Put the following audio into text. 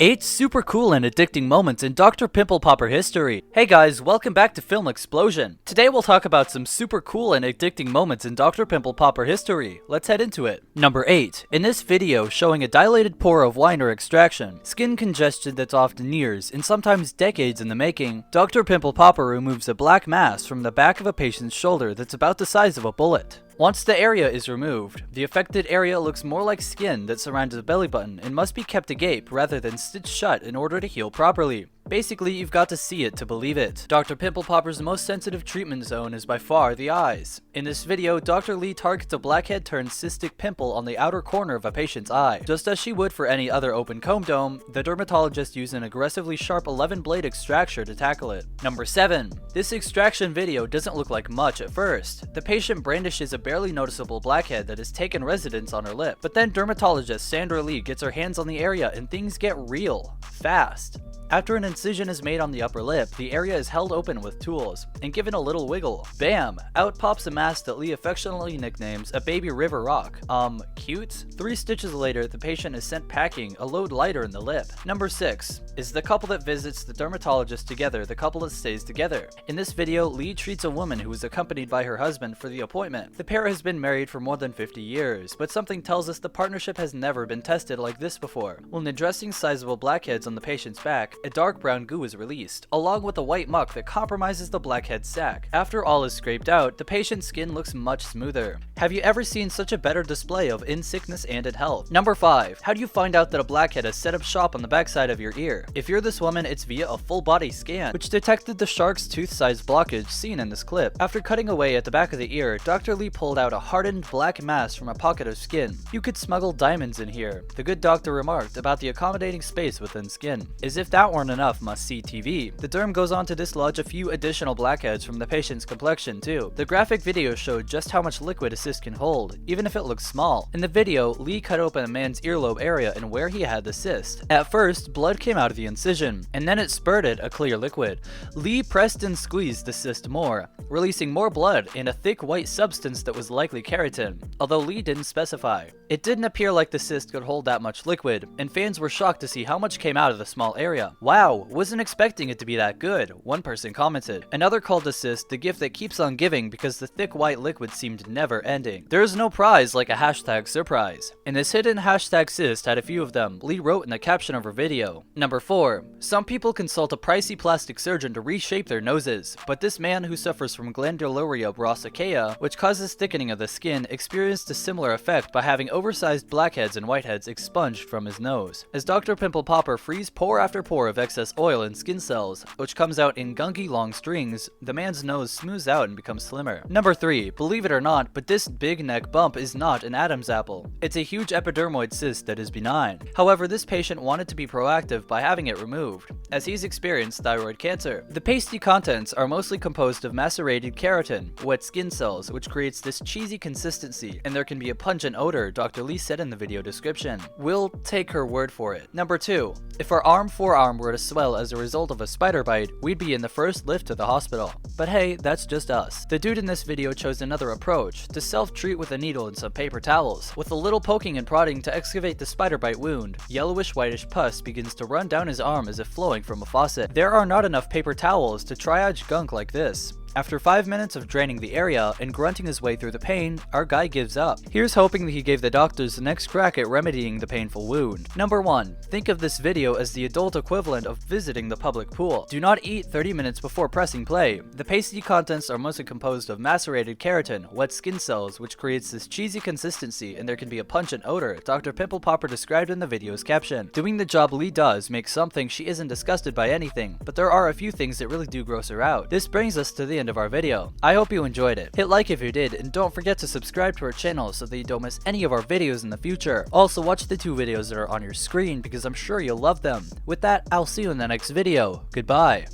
8 super cool and addicting moments in Dr. Pimple Popper history. Hey guys, welcome back to Film Explosion. Today we'll talk about some super cool and addicting moments in Dr. Pimple Popper history. Let's head into it. Number 8. In this video showing a dilated pore of wine or extraction, skin congestion that's often years and sometimes decades in the making, Dr. Pimple Popper removes a black mass from the back of a patient's shoulder that's about the size of a bullet. Once the area is removed, the affected area looks more like skin that surrounds the belly button and must be kept agape rather than stitched shut in order to heal properly. Basically, you've got to see it to believe it. Dr. Pimple Popper's most sensitive treatment zone is by far the eyes. In this video, Dr. Lee targets a blackhead turned cystic pimple on the outer corner of a patient's eye. Just as she would for any other open comb dome, the dermatologist used an aggressively sharp 11-blade extractor to tackle it. Number 7. This extraction video doesn't look like much at first. The patient brandishes a barely noticeable blackhead that has taken residence on her lip. But then dermatologist Sandra Lee gets her hands on the area and things get real. Fast. After an incision is made on the upper lip, the area is held open with tools and given a little wiggle. Bam! Out pops a mass that Lee affectionately nicknames a baby river rock. Cute? 3 stitches later, the patient is sent packing, a load lighter in the lip. Number 6. Is the couple that visits the dermatologist together the couple that stays together. In this video, Lee treats a woman who is accompanied by her husband for the appointment. The pair has been married for more than 50 years, but something tells us the partnership has never been tested like this before. When addressing sizable blackheads on the patient's back, a dark brown goo is released, along with a white muck that compromises the blackhead sac. After all is scraped out, the patient's skin looks much smoother. Have you ever seen such a better display of in sickness and in health? Number 5. How do you find out that a blackhead has set up shop on the backside of your ear? If you're this woman, it's via a full body scan, which detected the shark's tooth-sized blockage seen in this clip. After cutting away at the back of the ear, Dr. Lee pulled out a hardened black mass from a pocket of skin. You could smuggle diamonds in here, the good doctor remarked about the accommodating space within skin. As if that weren't enough must-see TV, the derm goes on to dislodge a few additional blackheads from the patient's complexion too. The graphic video showed just how much liquid a cyst can hold, even if it looks small. In the video, Lee cut open a man's earlobe area and where he had the cyst. At first, blood came out of the incision, and then it spurted a clear liquid. Lee pressed and squeezed the cyst more, releasing more blood and a thick white substance that was likely keratin, although Lee didn't specify. It didn't appear like the cyst could hold that much liquid, and fans were shocked to see how much came out of the small area. Wow, wasn't expecting it to be that good, one person commented. Another called the cyst the gift that keeps on giving because the thick white liquid seemed never ending. There is no prize like a hashtag surprise. And this hidden hashtag cyst had a few of them, Lee wrote in the caption of her video. Number 4. Some people consult a pricey plastic surgeon to reshape their noses, but this man who suffers from glanduloria rosacea, which causes thickening of the skin, experienced a similar effect by having oversized blackheads and whiteheads expunged from his nose. As Dr. Pimple Popper frees pore after pore of excess oil and skin cells, which comes out in gunky long strings, the man's nose smooths out and becomes slimmer. Number 3. Believe it or not, but this big neck bump is not an Adam's apple. It's a huge epidermoid cyst that is benign. However, this patient wanted to be proactive by having it removed, as he's experienced thyroid cancer. The pasty contents are mostly composed of macerated keratin, wet skin cells, which creates this cheesy consistency, and there can be a pungent odor, Dr. Lee said in the video description. We'll take her word for it. Number 2. If our forearm were to swell as a result of a spider bite, we'd be in the first lift to the hospital. But hey, that's just us. The dude in this video chose another approach, to self-treat with a needle and some paper towels. With a little poking and prodding to excavate the spider bite wound, yellowish whitish pus begins to run down his arm as if flowing from a faucet. There are not enough paper towels to triage gunk like this. After 5 minutes of draining the area and grunting his way through the pain, our guy gives up. Here's hoping that he gave the doctors the next crack at remedying the painful wound. Number 1. Think of this video as the adult equivalent of visiting the public pool. Do not eat 30 minutes before pressing play. The pasty contents are mostly composed of macerated keratin, wet skin cells, which creates this cheesy consistency, and there can be a pungent odor, Dr. Pimple Popper described in the video's caption. Doing the job Lee does makes some think she isn't disgusted by anything, but there are a few things that really do gross her out. This brings us to the end of our video. I hope you enjoyed it. Hit like if you did, and don't forget to subscribe to our channel so that you don't miss any of our videos in the future. Also, watch the 2 videos that are on your screen because I'm sure you'll love them. With that, I'll see you in the next video. Goodbye.